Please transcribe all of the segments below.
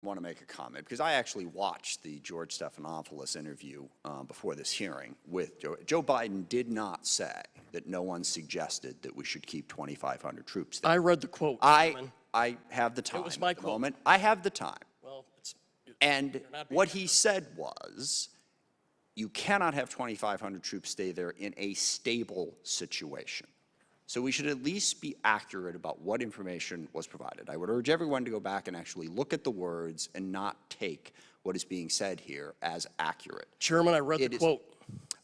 want to make a comment because I actually watched the George Stephanopoulos interview before this hearing with Joe. Joe Biden did not say that no one suggested that we should keep 2,500 troops there. I read the quote, Chairman. I have the time. It was my at the quote. moment. I have the time. Well, and what he said was, you cannot have 2,500 troops stay there in a stable situation. So we should at least be accurate about what information was provided. I would urge everyone to go back and actually look at the words and not take what is being said here as accurate. Chairman, I read the quote.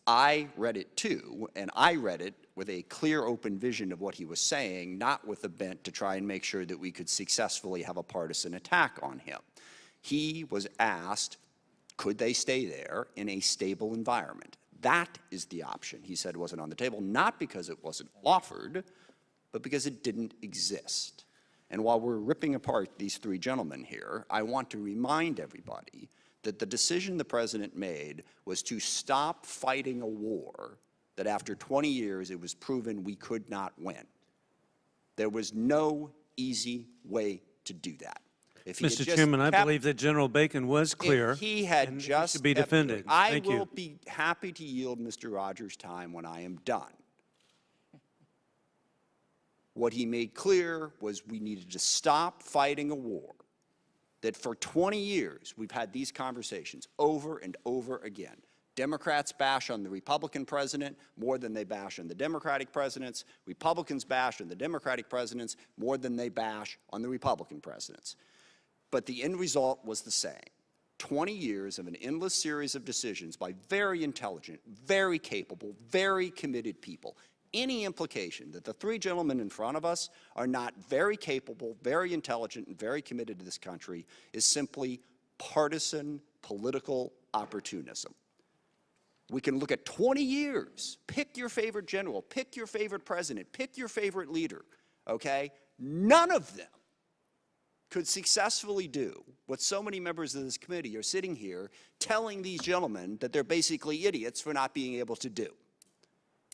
I read it too, and I read it with a clear, open vision of what he was saying, not with a bent to try and make sure that we could successfully have a partisan attack on him. He was asked, could they stay there in a stable environment? That is the option, he said, wasn't on the table, not because it wasn't offered, but because it didn't exist. And while we're ripping apart these three gentlemen here, I want to remind everybody that the decision the president made was to stop fighting a war that after 20 years it was proven we could not win. There was no easy way to do that. Mr. Chairman, I believe that General Bacon was clear. If he had just should be defended. I will be happy to yield Mr. Rogers' time when I am done. What he made clear was we needed to stop fighting a war that for 20 years we've had these conversations over and over again. Democrats bash on the Republican president more than they bash on the Democratic presidents. Republicans bash on the Democratic presidents more than they bash on the Republican presidents. But the end result was the same. 20 years of an endless series of decisions by very intelligent, very capable, very committed people. Any implication that the three gentlemen in front of us are not very capable, very intelligent, and very committed to this country is simply partisan political opportunism. We can look at 20 years, pick your favorite general, pick your favorite president, pick your favorite leader, okay? None of them could successfully do what so many members of this committee are sitting here telling these gentlemen that they're basically idiots for not being able to do.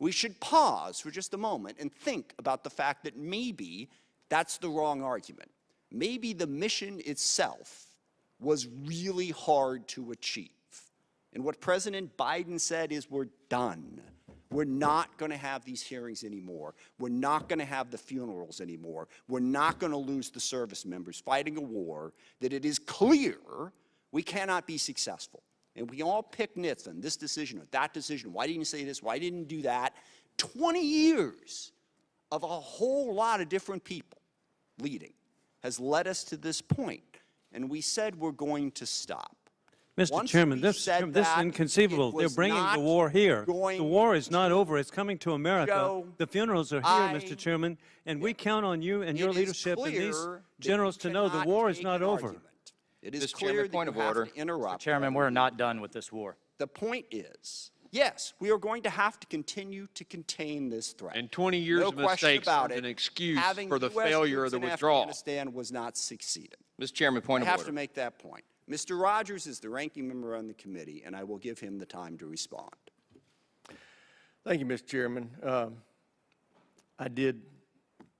We should pause for just a moment and think about the fact that maybe that's the wrong argument. Maybe the mission itself was really hard to achieve. And what President Biden said is, we're done. We're not going to have these hearings anymore. We're not going to have the funerals anymore. We're not going to lose the service members fighting a war that it is clear we cannot be successful. And we all pick nits on this decision or that decision. Why didn't you say this? Why didn't you do that? 20 years of a whole lot of different people leading has led us to this point. And we said we're going to stop. Mr. Chairman, this is inconceivable. They're bringing the war here. The war is not over. It's coming to America. The funerals are here, Mr. Chairman, and we count on you and your leadership and these generals to know the war is not over. It is clear that you have to interrupt. Mr. Chairman, we're not done with this war. The point is, yes, we are going to have to continue to contain this threat. And 20 years of mistakes is an excuse for the failure of the withdrawal. Afghanistan was not succeeding. Mr. Chairman, point of order. I have to make that point. Mr. Rogers is the ranking member on the committee, and I will give him the time to respond. Thank you, Mr. Chairman. I did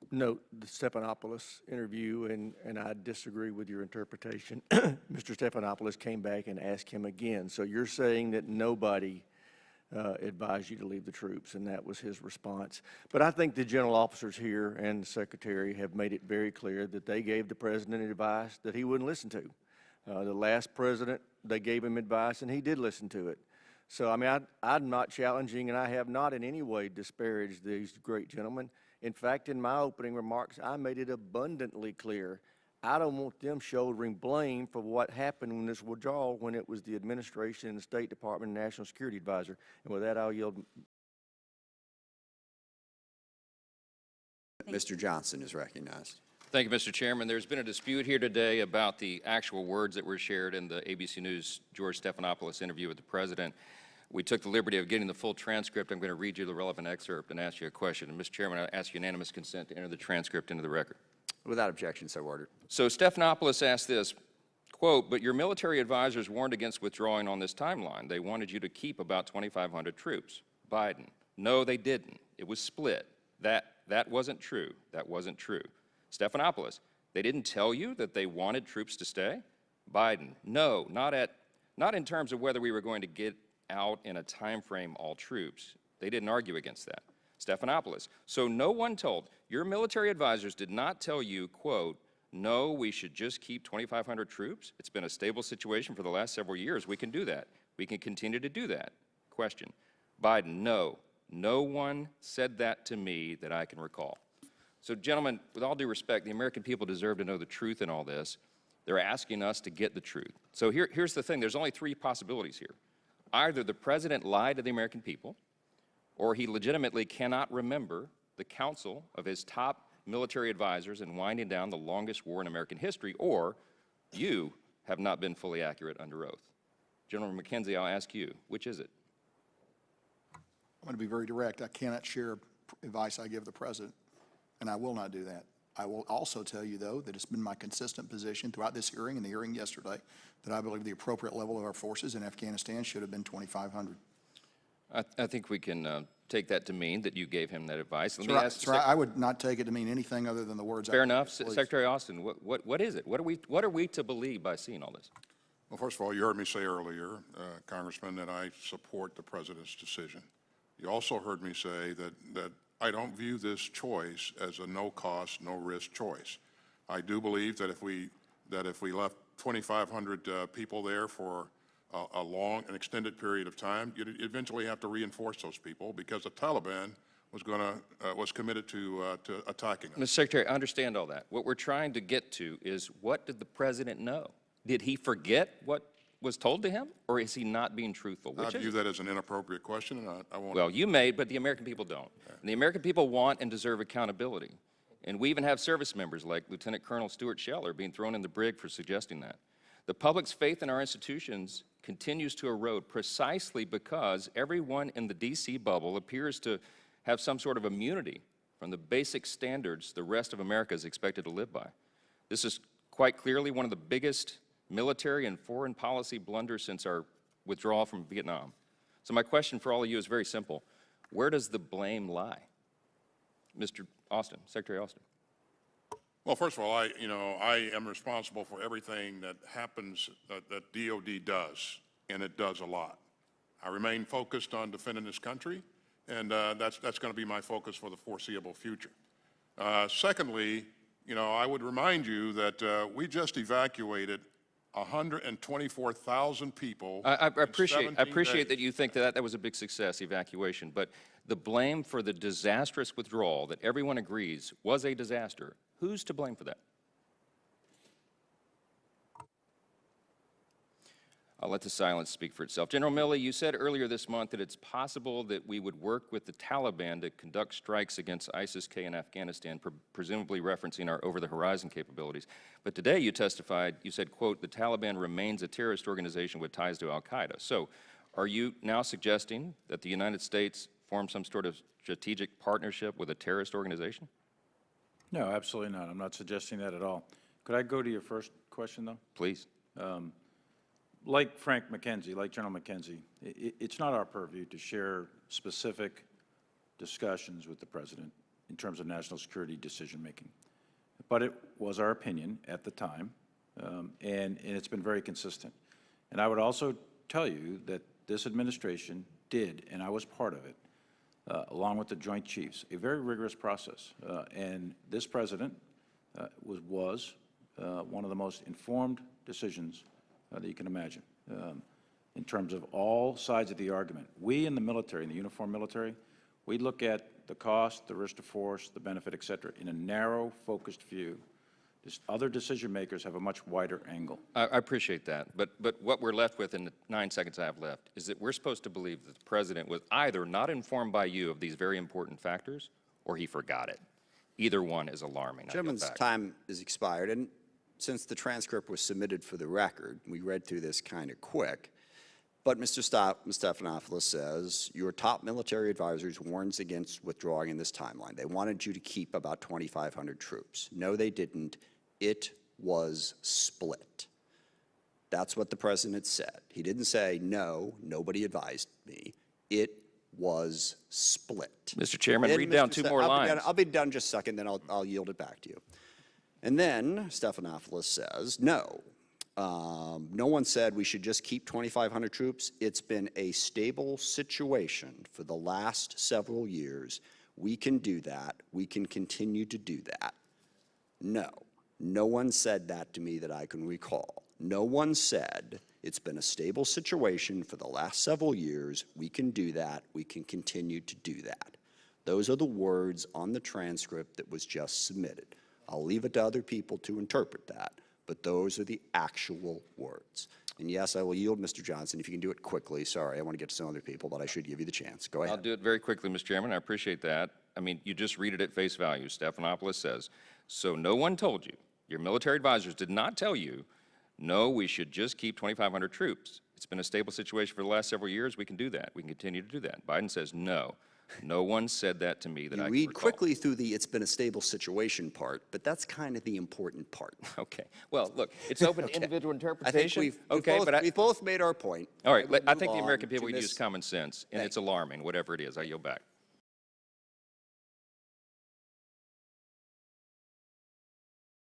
note the Stephanopoulos interview, and I disagree with your interpretation. Mr. Stephanopoulos came back and asked him again. So you're saying that nobody advised you to leave the troops, and that was his response. But I think the general officers here and the Secretary have made it very clear that they gave the President advice that he wouldn't listen to. The last president, they gave him advice, and he did listen to it. So, I mean, I'm not challenging, and I have not in any way disparaged these great gentlemen. In fact, in my opening remarks, I made it abundantly clear I don't want them shouldering blame for what happened in this withdrawal when it was the administration and the State Department and National Security Advisor. And with that, I'll yield. Mr. Johnson is recognized. Thank you, Mr. Chairman. There's been a dispute here today about the actual words that were shared in the ABC News George Stephanopoulos interview with the President. We took the liberty of getting the full transcript. I'm going to read you the relevant excerpt and ask you a question. And, Mr. Chairman, I ask unanimous consent to enter the transcript into the record. Without objection, so ordered. So Stephanopoulos asked this, quote, "But your military advisors warned against withdrawing on this timeline. They wanted you to keep about 2,500 troops." Biden, "No, they didn't. It was split. That wasn't true. That wasn't true." Stephanopoulos, "They didn't tell you that they wanted troops to stay?" Biden, no, not in terms of whether we were going to get out in a time frame all troops. They didn't argue against that. Stephanopoulos, so no one told, your military advisors did not tell you, quote, no, we should just keep 2,500 troops? It's been a stable situation for the last several years. We can do that. We can continue to do that. Question. Biden, no. No one said that to me that I can recall. So, gentlemen, with all due respect, the American people deserve to know the truth in all this. They're asking us to get the truth. So here's the thing. There's only three possibilities here. Either the president lied to the American people, or he legitimately cannot remember the counsel of his top military advisors in winding down the longest war in American history, or you have not been fully accurate under oath. General McKenzie, I'll ask you, which is it? I'm going to be very direct. I cannot share advice I give the president, and I will not do that. I will also tell you, though, that it's been my consistent position throughout this hearing and the hearing yesterday that I believe the appropriate level of our forces in Afghanistan should have been 2,500. I think we can take that to mean that you gave him that advice. Let me That's ask. right. I would not take it to mean anything other than the words. Fair enough. Secretary Austin, what is it? What are we to believe by seeing all this? Well, first of all, you heard me say earlier, Congressman, that I support the president's decision. You also heard me say that I don't view this choice as a no-cost, no-risk choice. I do believe that if we left 2,500 people there for a long and extended period of time, you'd eventually have to reinforce those people because the Taliban was committed to attacking us. Mr. Secretary, I understand all that. What we're trying to get to is, what did the president know? Did he forget what was told to him, or is he not being truthful? I view that as an inappropriate question, and I won't. Well, you may, but the American people don't. And the American people want and deserve accountability. And we even have service members like Lieutenant Colonel Stuart Scheller being thrown in the brig for suggesting that. The public's faith in our institutions continues to erode precisely because everyone in the D.C. bubble appears to have some sort of immunity from the basic standards the rest of America is expected to live by. This is quite clearly one of the biggest military and foreign policy blunders since our withdrawal from Vietnam. So my question for all of you is very simple. Where does the blame lie? Mr. Austin, Secretary Austin. Well, first of all, I am responsible for everything that happens that DOD does, and it does a lot. I remain focused on defending this country, and that's going to be my focus for the foreseeable future. Secondly, I would remind you that we just evacuated 124,000 people. I appreciate that you think that was a big success, evacuation, but the blame for the disastrous withdrawal that everyone agrees was a disaster, who's to blame for that? I'll let the silence speak for itself. General Milley, you said earlier this month that it's possible that we would work with the Taliban to conduct strikes against ISIS-K in Afghanistan, presumably referencing our over-the-horizon capabilities. But today you testified, you said, quote, the Taliban remains a terrorist organization with ties to al-Qaeda. So are you now suggesting that the United States form some sort of strategic partnership with a terrorist organization? No, absolutely not. I'm not suggesting that at all. Could I go to your first question, though? Please. Like Frank McKenzie, like General McKenzie, it's not our purview to share specific discussions with the President in terms of national security decision-making. But it was our opinion at the time, and it's been very consistent. And I would also tell you that this administration did, and I was part of it, along with the Joint Chiefs, a very rigorous process. And this President was one of the most informed decisions that you can imagine, in terms of all sides of the argument. We in the military, in the uniformed military, we look at the cost, the risk to force, the benefit, et cetera, in a narrow, focused view. Other decision makers have a much wider angle. I appreciate that, but what we're left with in the 9 seconds I have left is that we're supposed to believe that the President was either not informed by you of these very important factors, or he forgot it. Either one is alarming. Gentleman's time is expired, and since the transcript was submitted for the record, we read through this kind of quick, but Mr. Stephanopoulos says your top military advisors warns against withdrawing in this timeline. They wanted you to keep about 2,500 troops. No, they didn't. It was split. That's what the President said. He didn't say, no, nobody advised me. It was split. Mr. Chairman, read down 2 more lines. I'll be done just a second, then I'll yield it back to you. And then Stephanopoulos says, no, No one said we should just keep 2,500 troops. It's been a stable situation for the last several years. We can do that. We can continue to do that. No, no one said that to me that I can recall. No one said it's been a stable situation for the last several years. We can do that. We can continue to do that. Those are the words on the transcript that was just submitted. I'll leave it to other people to interpret that, but those are the actual words. And yes, I will yield, Mr. Johnson, if you can do it quickly. Sorry, I want to get to some other people, but I should give you the chance. Go ahead. I'll do it very quickly, Mr. Chairman. I appreciate that. I mean, you just read it at face value. Stephanopoulos says, so no one told you, your military advisors did not tell you, no, we should just keep 2,500 troops. It's been a stable situation for the last several years. We can do that. We can continue to do that. Biden says no. No one said that to me that I can read recall. quickly through the "it's been a stable situation" part, but that's kind of the important part. Okay. Well, look, it's open to individual I interpretation. think we've both made our point. All right. I think the Move American on people to would use Ms. common sense, and Thank it's alarming, whatever it is. I yield back.